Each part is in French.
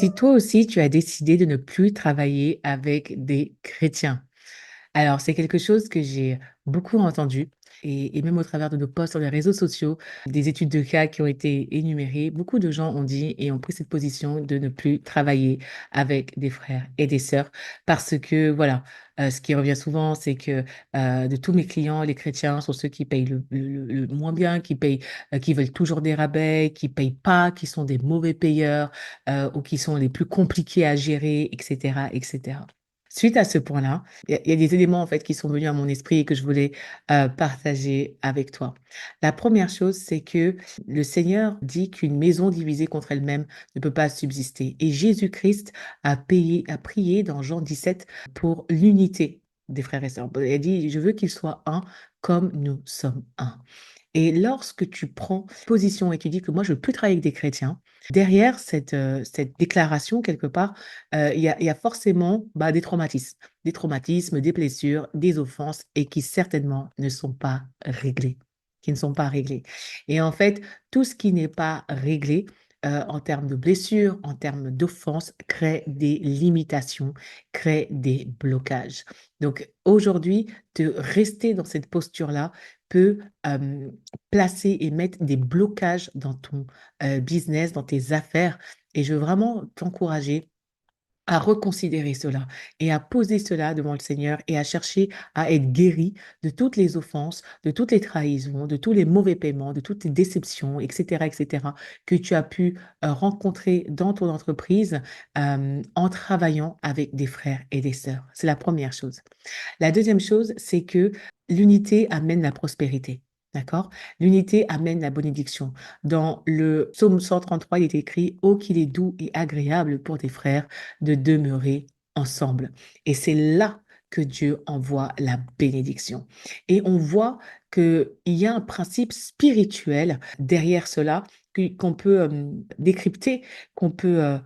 Si toi aussi tu as décidé de ne plus travailler avec des chrétiens. Alors, c'est quelque chose que j'ai beaucoup entendu et même au travers de nos posts sur les réseaux sociaux, des études de cas qui ont été énumérées, beaucoup de gens ont dit et ont pris cette position de ne plus travailler avec des frères et des sœurs parce que, voilà, ce qui revient souvent, c'est que de tous mes clients, les chrétiens sont ceux qui payent le moins bien, qui payent, qui veulent toujours des rabais, qui payent pas, qui sont des mauvais payeurs ou qui sont les plus compliqués à gérer, etc., etc. Suite à ce point-là, il y a des éléments en fait qui sont venus à mon esprit et que je voulais partager avec toi. La première chose, c'est que le Seigneur dit qu'une maison divisée contre elle-même ne peut pas subsister. Et Jésus-Christ a prié dans Jean 17 pour l'unité des frères et sœurs. Il a dit, je veux qu'ils soient un comme nous sommes un. Et lorsque tu prends position et tu dis que moi, je ne veux plus travailler avec des chrétiens, derrière cette déclaration, quelque part, il y a forcément des traumatismes, des blessures, des offenses et qui certainement ne sont pas réglés. Qui ne sont pas réglés. Et en fait, tout ce qui n'est pas réglé, en termes de blessures, en termes d'offenses, crée des limitations, crée des blocages. Donc aujourd'hui, de rester dans cette posture-là peut placer et mettre des blocages dans ton business, dans tes affaires. Et je veux vraiment t'encourager à reconsidérer cela et à poser cela devant le Seigneur et à chercher à être guéri de toutes les offenses, de toutes les trahisons, de tous les mauvais paiements, de toutes les déceptions, etc., que tu as pu rencontrer dans ton entreprise en travaillant avec des frères et des sœurs. C'est la première chose. La deuxième chose, c'est que l'unité amène la prospérité. D'accord? L'unité amène la bénédiction. Dans le psaume 133, il est écrit, ô qu'il est doux et agréable pour tes frères de demeurer ensemble. Et c'est là que Dieu envoie la bénédiction. Et on voit qu'il y a un principe spirituel derrière cela qu'on peut décrypter, qu'on peut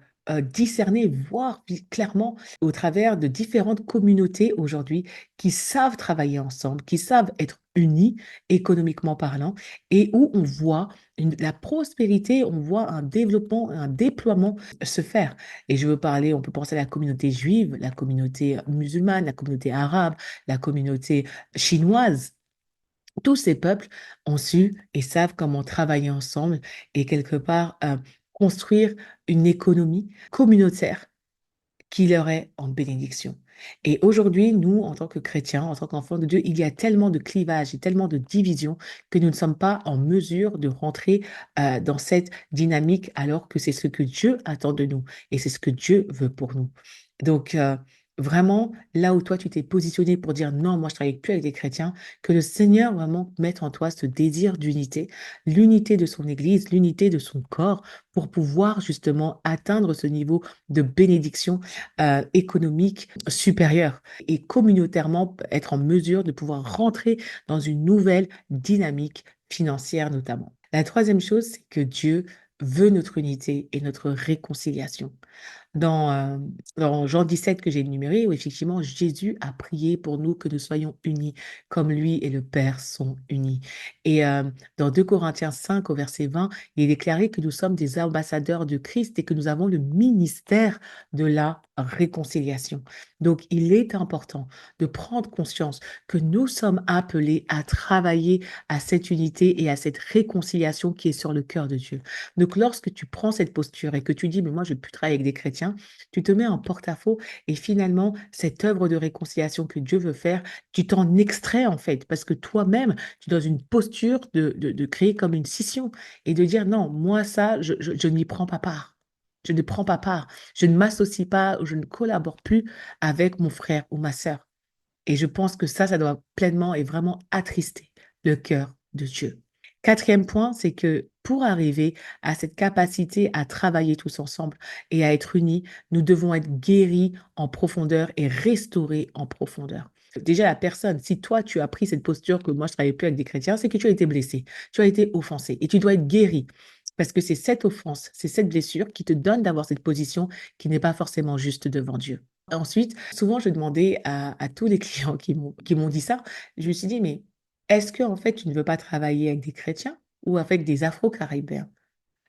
discerner, voir clairement au travers de différentes communautés aujourd'hui qui savent travailler ensemble, qui savent être unis économiquement parlant, et où on voit la prospérité, on voit un développement, un déploiement se faire. Et je veux parler, on peut penser à la communauté juive, la communauté musulmane, la communauté arabe, la communauté chinoise. Tous ces peuples ont su et savent comment travailler ensemble et quelque part construire une économie communautaire qui leur est en bénédiction. Et aujourd'hui, nous, en tant que chrétiens, en tant qu'enfants de Dieu, il y a tellement de clivages et tellement de divisions que nous ne sommes pas en mesure de rentrer dans cette dynamique alors que c'est ce que Dieu attend de nous et c'est ce que Dieu veut pour nous. Donc, vraiment, là où toi, tu t'es positionné pour dire non, moi, je travaille plus avec des chrétiens, que le Seigneur vraiment mette en toi ce désir d'unité, l'unité de son Église, l'unité de son corps pour pouvoir justement atteindre ce niveau de bénédiction économique supérieure et communautairement être en mesure de pouvoir rentrer dans une nouvelle dynamique financière notamment. La troisième chose, c'est que Dieu veut notre unité et notre réconciliation dans, dans Jean 17 que j'ai énuméré, où effectivement Jésus a prié pour nous que nous soyons unis, comme lui et le Père sont unis. Et dans 2 Corinthiens 5, au verset 20, il est déclaré que nous sommes des ambassadeurs de Christ et que nous avons le ministère de la réconciliation. Donc, il est important de prendre conscience que nous sommes appelés à travailler à cette unité et à cette réconciliation qui est sur le cœur de Dieu. Donc, lorsque tu prends cette posture et que tu dis, mais moi, je ne veux plus travailler avec des chrétiens, tu te mets en porte-à-faux et finalement, cette œuvre de réconciliation que Dieu veut faire, tu t'en extrais en fait, parce que toi-même, tu es dans une posture de créer comme une scission et de dire, non, moi, ça, je n'y prends pas part. Je ne prends pas part. Je ne m'associe pas, je ne collabore plus avec mon frère ou ma sœur. Et je pense que ça doit pleinement et vraiment attrister le cœur de Dieu. Quatrième point, c'est que pour arriver à cette capacité à travailler tous ensemble et à être unis, nous devons être guéris en profondeur et restaurés en profondeur. Déjà, la personne, si toi, tu as pris cette posture que moi, je ne travaille plus avec des chrétiens, c'est que tu as été blessé, tu as été offensé et tu dois être guéri. Parce que c'est cette offense, c'est cette blessure qui te donne d'avoir cette position qui n'est pas forcément juste devant Dieu. Ensuite, souvent, je demandais à tous les clients qui m'ont dit ça, je me suis dit, mais est-ce que en fait, tu ne veux pas travailler avec des chrétiens ou avec des Afro-Caribéens?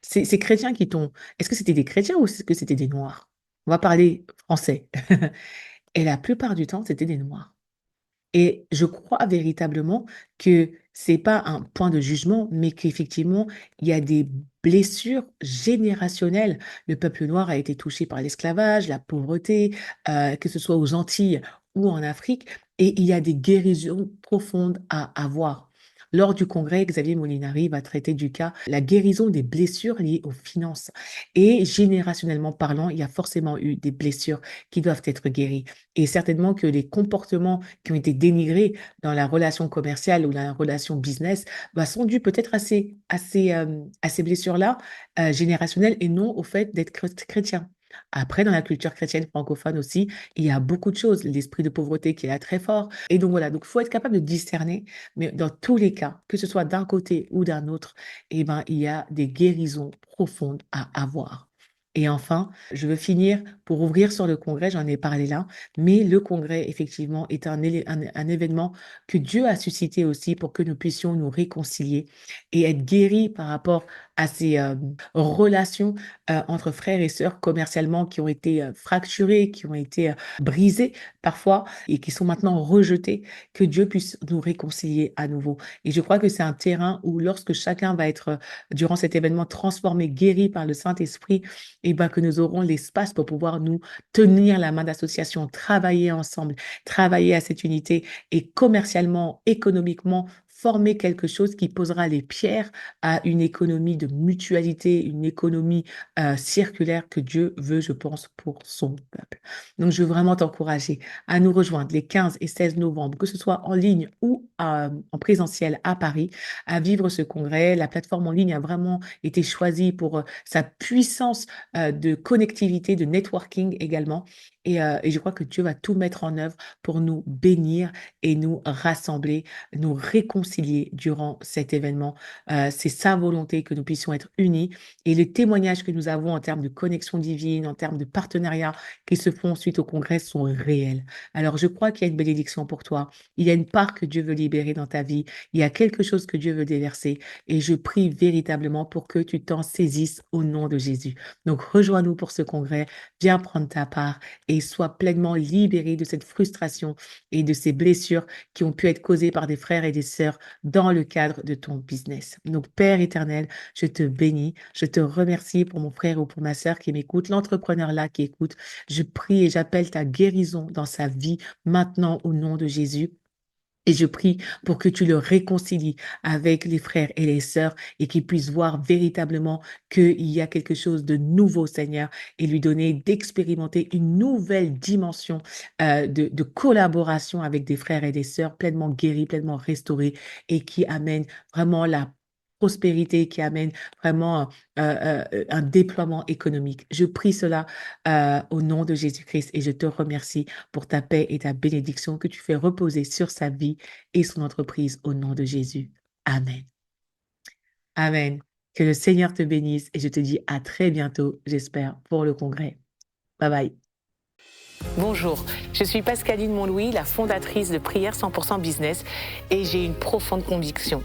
Ces chrétiens qui t'ont est-ce que c'était des chrétiens ou est-ce que c'était des noirs? On va parler français. Et la plupart du temps, c'était des noirs. Et je crois véritablement que c'est pas un point de jugement, mais qu'effectivement, il y a des blessures générationnelles. Le peuple noir a été touché par l'esclavage, la pauvreté, que ce soit aux Antilles ou en Afrique, et il y a des guérisons profondes à avoir. Lors du congrès, Xavier Molinari va traiter du cas la guérison des blessures liées aux finances. Et générationnellement parlant, il y a forcément eu des blessures qui doivent être guéries. Et certainement que les comportements qui ont été dénigrés dans la relation commerciale ou la relation business, bah, sont dus peut-être à ces blessures-là, générationnelles et non au fait d'être chrétien. Après, dans la culture chrétienne francophone aussi, il y a beaucoup de choses, l'esprit de pauvreté qui est là très fort et donc voilà, donc faut être capable de discerner, mais dans tous les cas, que ce soit d'un côté ou d'un autre, eh ben, il y a des guérisons profondes à avoir. Et enfin, je veux finir pour ouvrir sur le congrès, j'en ai parlé là, mais le congrès, effectivement, est un événement que Dieu a suscité aussi pour que nous puissions nous réconcilier et être guéris par rapport à ces relations entre frères et sœurs commercialement qui ont été fracturées, qui ont été brisées parfois et qui sont maintenant rejetées, que Dieu puisse nous réconcilier à nouveau. Et je crois que c'est un terrain où lorsque chacun va être, durant cet événement, transformé, guéri par le Saint-Esprit, et ben que nous aurons l'espace pour pouvoir nous tenir la main d'association, travailler ensemble, travailler à cette unité et commercialement, économiquement, former quelque chose qui posera les pierres à une économie de mutualité, une économie circulaire que Dieu veut, je pense, pour son peuple. Donc, je veux vraiment t'encourager à nous rejoindre les 15 et 16 novembre, que ce soit en ligne ou en présentiel à Paris, à vivre ce congrès. La plateforme en ligne a vraiment été choisie pour sa puissance de connectivité, de networking également. Et je crois que Dieu va tout mettre en œuvre pour nous bénir et nous rassembler, nous réconcilier durant cet événement. C'est sa volonté que nous puissions être unis et les témoignages que nous avons en termes de connexion divine, en termes de partenariat qui se font suite au congrès sont réels. Alors je crois qu'il y a une bénédiction pour toi. Il y a une part que Dieu veut libérer dans ta vie. Il y a quelque chose que Dieu veut déverser et je prie véritablement pour que tu t'en saisisses au nom de Jésus. Donc rejoins-nous pour ce congrès, viens prendre ta part et sois pleinement libéré de cette frustration et de ces blessures qui ont pu être causées par des frères et des sœurs dans le cadre de ton business. Donc Père éternel, je te bénis, je te remercie pour mon frère ou pour ma sœur qui m'écoute, l'entrepreneur là qui écoute. Je prie et j'appelle ta guérison dans sa vie maintenant au nom de Jésus. Et je prie pour que tu le réconcilies avec les frères et les sœurs et qu'ils puissent voir véritablement qu'il y a quelque chose de nouveau, Seigneur, et lui donner d'expérimenter une nouvelle dimension de collaboration avec des frères et des sœurs pleinement guéris, pleinement restaurés et qui amène vraiment la prospérité, qui amène vraiment un déploiement économique. Je prie cela au nom de Jésus-Christ et je te remercie pour ta paix et ta bénédiction que tu fais reposer sur sa vie et son entreprise au nom de Jésus. Amen. Amen. Que le Seigneur te bénisse et je te dis à très bientôt, j'espère, pour le congrès. Bye bye. Bonjour, je suis Pascaline Montlouis, la fondatrice de Prière 100% Business et j'ai une profonde conviction.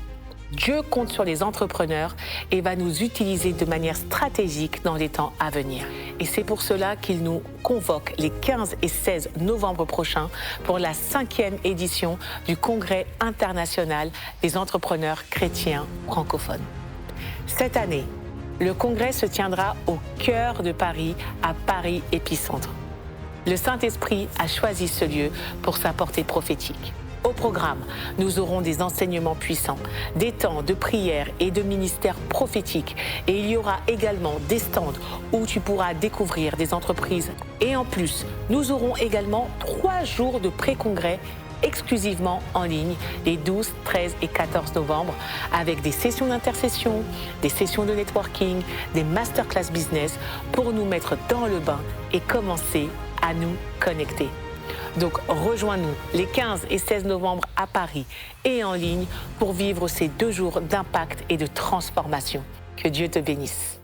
Dieu compte sur les entrepreneurs et va nous utiliser de manière stratégique dans les temps à venir. Et c'est pour cela qu'il nous convoque les 15 et 16 novembre prochains pour la 5e édition du Congrès international des entrepreneurs chrétiens francophones. Cette année, le congrès se tiendra au cœur de Paris, à Paris Épicentre. Le Saint-Esprit a choisi ce lieu pour sa portée prophétique. Au programme, nous aurons des enseignements puissants, des temps de prière et de ministère prophétique. Et il y aura également des stands où tu pourras découvrir des entreprises. Et en plus, nous aurons également 3 jours de pré-congrès exclusivement en ligne les 12, 13 et 14 novembre avec des sessions d'intercession, des sessions de networking, des masterclass business pour nous mettre dans le bain et commencer à nous connecter. Donc rejoins-nous les 15 et 16 novembre à Paris et en ligne pour vivre ces 2 jours d'impact et de transformation. Que Dieu te bénisse.